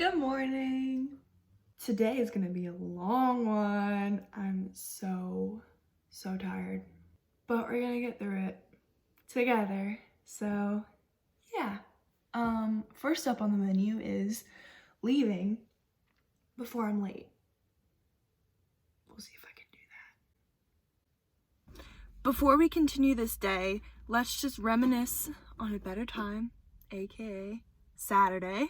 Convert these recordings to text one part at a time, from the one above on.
Good morning. Today is gonna be a long one. I'm so tired, but we're gonna get through it together. So yeah. First up on the menu is leaving before I'm late. We'll see if I can do that. Before we continue this day, let's just reminisce on a better time, aka Saturday.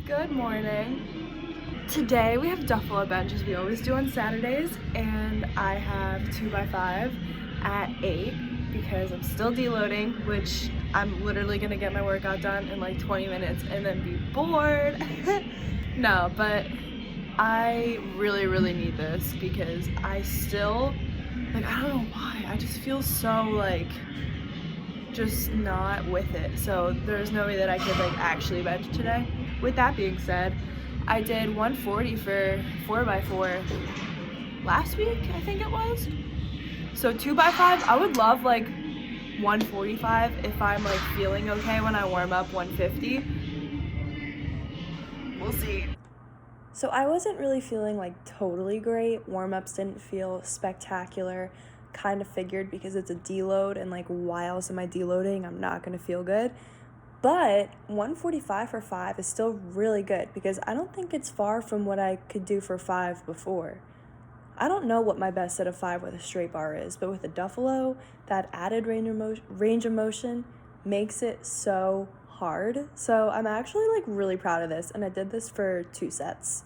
Good morning. Today we have duffel bench as we always do on Saturdays, and I have 2x5 at 8 because I'm still deloading, which I'm literally gonna get my workout done in like 20 minutes and then be bored. No, but I really need this because I still, I don't know why, I just feel so just not with it. So there's no way that I could actually bench today. With that being said, I did 140 for 4x4 last week, I think it was. So 2x5, I would love 145 if I'm feeling okay when I warm up 150. We'll see. So I wasn't really feeling totally great. Warm-ups didn't feel spectacular. Kind of figured because it's a deload and why else am I deloading? I'm not gonna feel good. But 145 for 5 is still really good because I don't think it's far from what I could do for 5 before. I don't know what my best set of 5 with a straight bar is, but with a duffalo, that added range of motion makes it so hard. So I'm actually really proud of this, and I did this for 2 sets.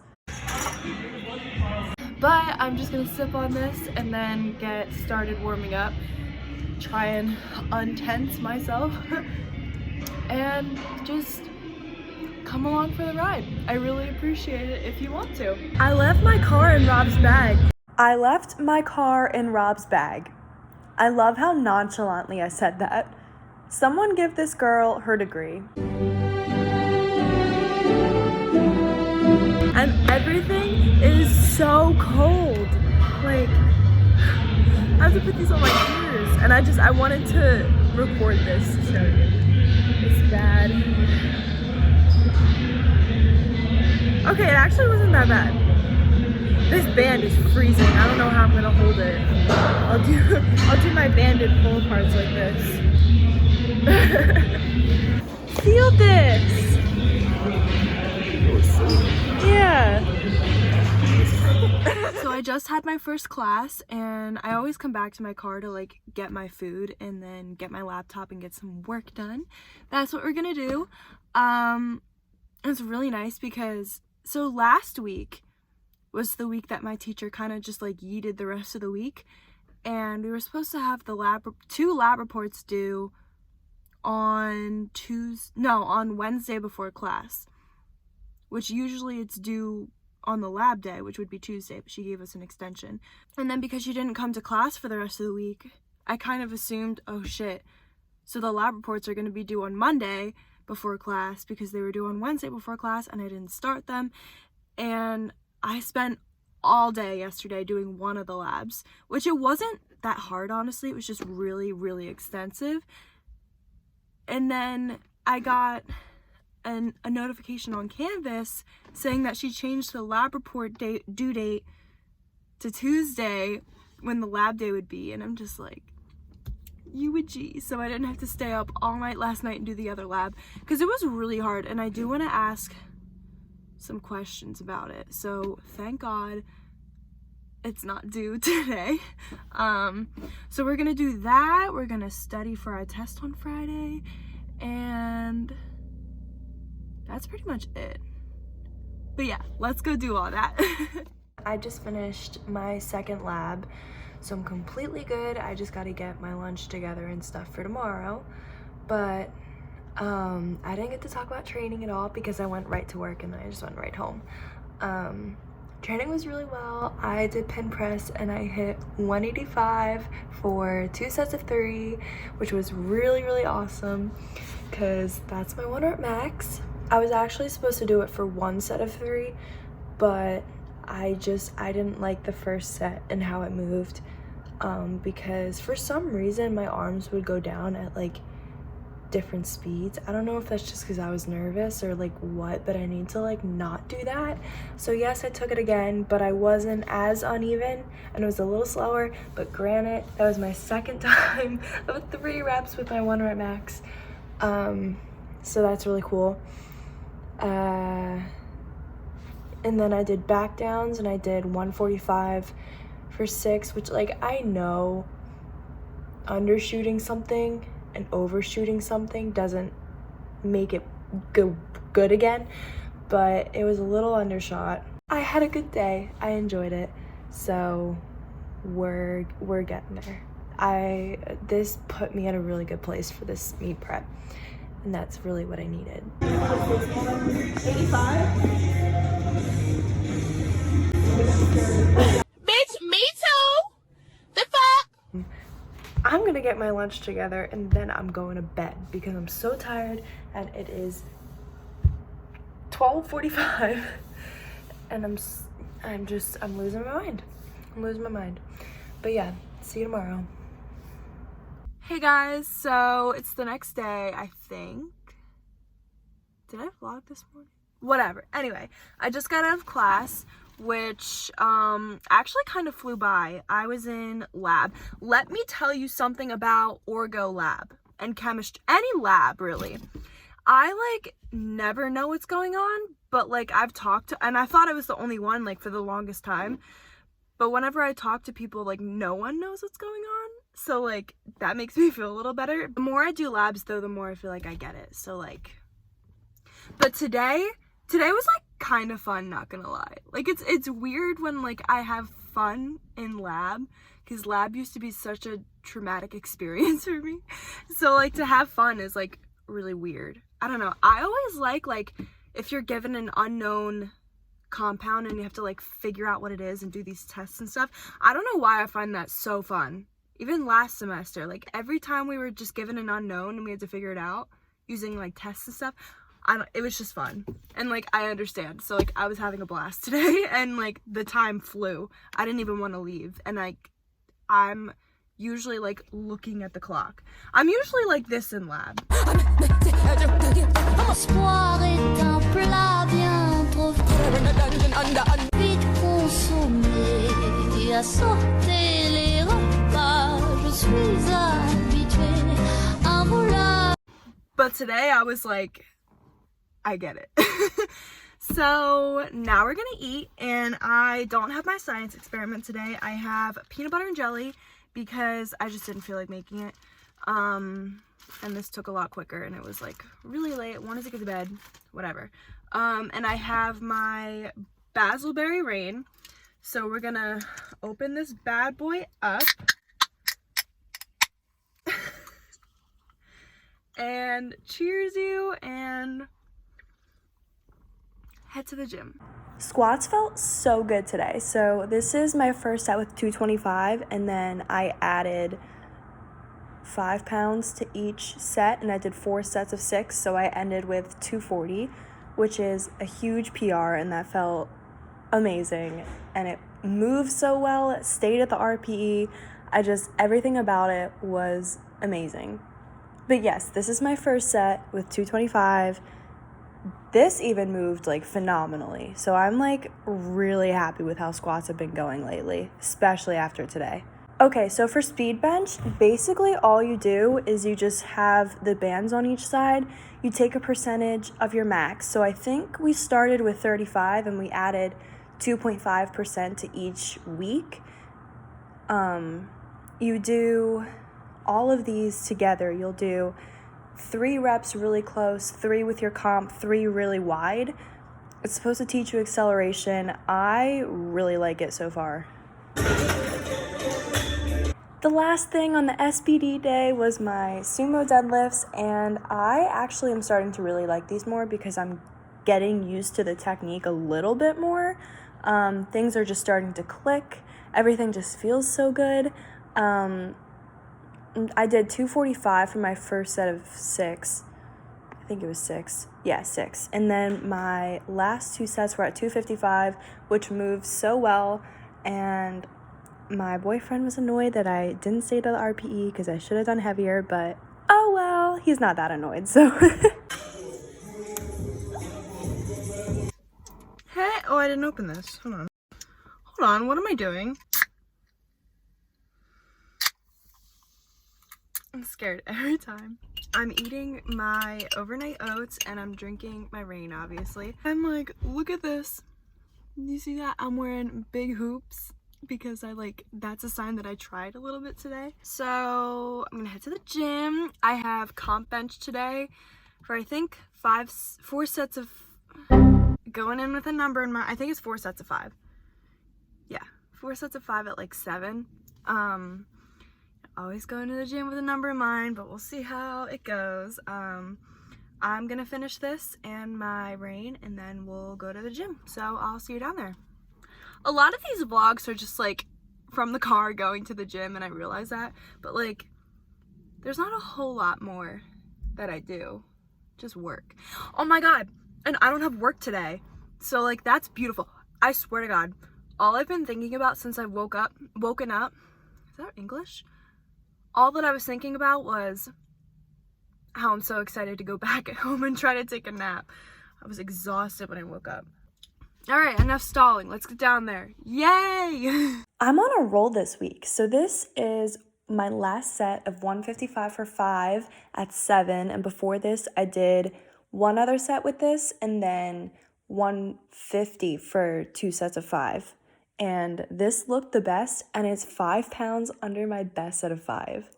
But I'm just gonna sip on this and then get started warming up, try and untense myself, and just come along for the ride. I really appreciate it if you want to. I left my car in Rob's bag. I love how nonchalantly I said that. Someone give this girl her degree. And everything is so cold. I have to put these on my ears. And I wanted to record this to show you. It's bad. Okay, it actually wasn't that bad. This band is freezing. I don't know how I'm gonna hold it. I'll do my banded pull parts like this. Feel this. Yeah. So I just had my first class, and I always come back to my car to get my food and then get my laptop and get some work done. That's what we're gonna do. It's really nice because last week was the week that my teacher kind of just yeeted the rest of the week, and we were supposed to have the two lab reports due on Wednesday before class, which usually it's due on the lab day, which would be Tuesday, but she gave us an extension. And then because she didn't come to class for the rest of the week, I kind of assumed, oh shit, so the lab reports are going to be due on Monday before class because they were due on Wednesday before class and I didn't start them. And I spent all day yesterday doing one of the labs, which it wasn't that hard, honestly. It was just really extensive. And then I got a notification on Canvas saying that she changed the lab report due date to Tuesday when the lab day would be, and I'm just UG. So I didn't have to stay up all night last night and do the other lab because it was really hard, and I do want to ask some questions about it. So thank God it's not due today. So we're gonna do that. We're gonna study for our test on Friday, and that's pretty much it. But yeah, let's go do all that. I just finished my second lab, so I'm completely good. I just gotta get my lunch together and stuff for tomorrow. But I didn't get to talk about training at all because I went right to work and then I just went right home. Training was really well. I did pin press and I hit 185 for 2 sets of 3, which was really awesome because that's my 1 rep max. I was actually supposed to do it for 1 set of 3, but I didn't like the first set and how it moved because for some reason my arms would go down at different speeds. I don't know if that's just because I was nervous or like what, but I need to like not do that. So yes, I took it again, but I wasn't as uneven and it was a little slower. But granted, that was my second time of 3 reps with my 1 rep max. So that's really cool. And then I did back downs and I did 145 for 6, which like I know undershooting something and overshooting something doesn't make it good again, but it was a little undershot. I had a good day. I enjoyed it. So we're getting there. This put me in a really good place for this meet prep, and that's really what I needed. 85. Bitch, me too. The fuck? I'm gonna get my lunch together and then I'm going to bed because I'm so tired and it is 12:45 and I'm losing my mind. I'm losing my mind. But yeah, see you tomorrow. Hey guys, so it's the next day, I think. Did I vlog this morning? Whatever. Anyway, I just got out of class, which actually kind of flew by. I was in lab. Let me tell you something about orgo lab and chemistry, any lab really. I like never know what's going on, but like I've talked to, and I thought I was the only one like for the longest time, but whenever I talk to people, like no one knows what's going on. So like that makes me feel a little better. The more I do labs though, the more I feel like I get it. So like, but today was like kind of fun, not gonna lie. Like it's weird when like I have fun in lab, because lab used to be such a traumatic experience for me. So like to have fun is like really weird. I don't know. I always like if you're given an unknown compound and you have to like figure out what it is and do these tests and stuff. I don't know why I find that so fun. Even last semester, like every time we were just given an unknown and we had to figure it out using like tests and stuff, it was just fun. And like I understand. So like I was having a blast today and like the time flew. I didn't even want to leave. And like I'm usually like looking at the clock. I'm usually like this in lab. But today I was like, I get it. So now we're gonna eat, and I don't have my science experiment today. I have peanut butter and jelly because I just didn't feel like making it. And this took a lot quicker and it was like really late. Wanted to get to bed, whatever. And I have my basilberry rain. So we're gonna open this bad boy up. And cheers you and head to the gym. Squats felt so good today. So this is my first set with 225, and then I added 5 pounds to each set, and I did 4 sets of 6, so I ended with 240, which is a huge PR, and that felt amazing. And it moved so well, it stayed at the RPE. Everything about it was amazing. But yes, this is my first set with 225. This even moved like phenomenally. So I'm like really happy with how squats have been going lately, especially after today. Okay, so for speed bench, basically all you do is you just have the bands on each side. You take a percentage of your max. So I think we started with 35 and we added 2.5% to each week. You do all of these together. You'll do 3 reps really close, 3 with your comp, 3 really wide. It's supposed to teach you acceleration. I really like it so far. The last thing on the SBD day was my sumo deadlifts, and I actually am starting to really like these more because I'm getting used to the technique a little bit more. Things are just starting to click. Everything just feels so good. I did 245 for my first set of 6. I think it was 6. Yeah, 6. And then my last 2 sets were at 255, which moved so well. And my boyfriend was annoyed that I didn't stay to the RPE because I should have done heavier, but oh well, he's not that annoyed, so. Hey, oh, I didn't open this. Hold on. Hold on, what am I doing? I'm scared every time. I'm eating my overnight oats and I'm drinking my rain, obviously. I'm like, look at this. You see that? I'm wearing big hoops because that's a sign that I tried a little bit today. So I'm gonna head to the gym. I have comp bench today for I think 4 sets of, going in with a number in mind. I think it's 4 sets of 5. Yeah, 4 sets of 5 at like 7. Always going to the gym with a number in mind, but we'll see how it goes. I'm gonna finish this and my rain and then we'll go to the gym. So I'll see you down there. A lot of these vlogs are just like from the car going to the gym, and I realize that, but like there's not a whole lot more that I do. Just work. Oh my god, and I don't have work today. So like that's beautiful. I swear to god, all I've been thinking about since I woken up, is that English? All that I was thinking about was how I'm so excited to go back at home and try to take a nap. I was exhausted when I woke up. All right, enough stalling. Let's get down there. Yay! I'm on a roll this week. So this is my last set of 155 for 5 at 7. And before this, I did one other set with this and then 150 for 2 sets of 5. And this looked the best, and it's 5 pounds under my best set of 5.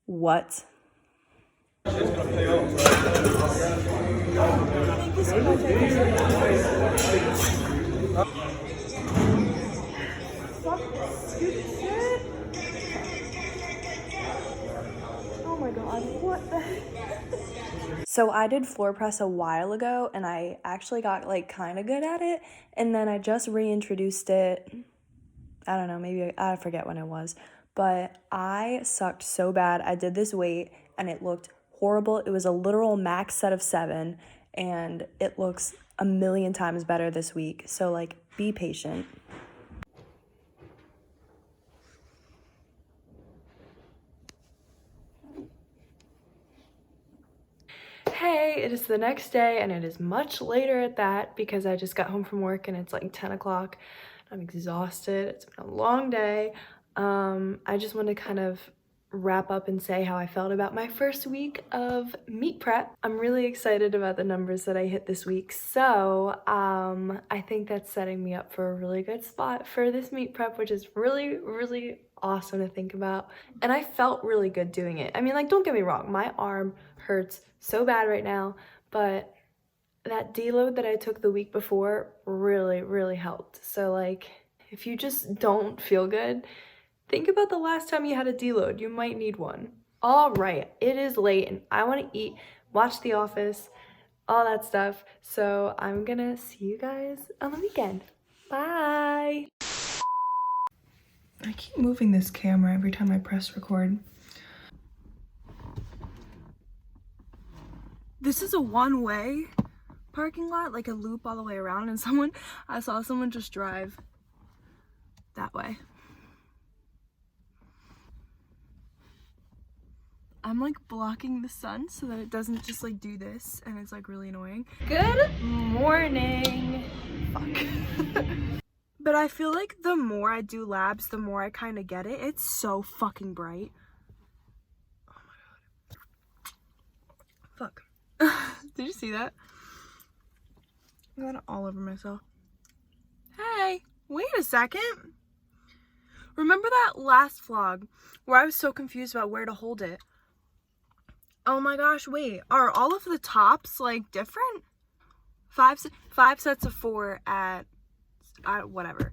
What? Oh my god, what the heck? So I did floor press a while ago and I actually got like kind of good at it, and then I just reintroduced it. I don't know, maybe I forget when it was, but I sucked so bad. I did this weight and it looked horrible. It was a literal max set of 7 and it looks a million times better this week. So like, be patient. Hey, it is the next day and it is much later at that because I just got home from work and it's like 10 o'clock. I'm exhausted. It's been a long day. I just want to kind of wrap up and say how I felt about my first week of meet prep. I'm really excited about the numbers that I hit this week. So I think that's setting me up for a really good spot for this meet prep, which is really, really awesome to think about. And I felt really good doing it. I mean, like, don't get me wrong, my arm hurts so bad right now, but that deload that I took the week before really, really helped. So like, if you just don't feel good, think about the last time you had a deload. You might need one. All right, it is late and I want to eat, watch The Office, all that stuff. So I'm gonna see you guys on the weekend. Bye. I keep moving this camera every time I press record. This is a one-way parking lot, like a loop all the way around, and I saw someone just drive that way. I'm like blocking the sun so that it doesn't just like do this, and it's like really annoying. Good morning. Fuck. But I feel like the more I do labs, the more I kind of get it. It's so fucking bright. Oh my god. Fuck. Did you see that? I got it all over myself. Hey, wait a second. Remember that last vlog where I was so confused about where to hold it? Oh my gosh, wait. Are all of the tops like different? Five sets of 4 at whatever.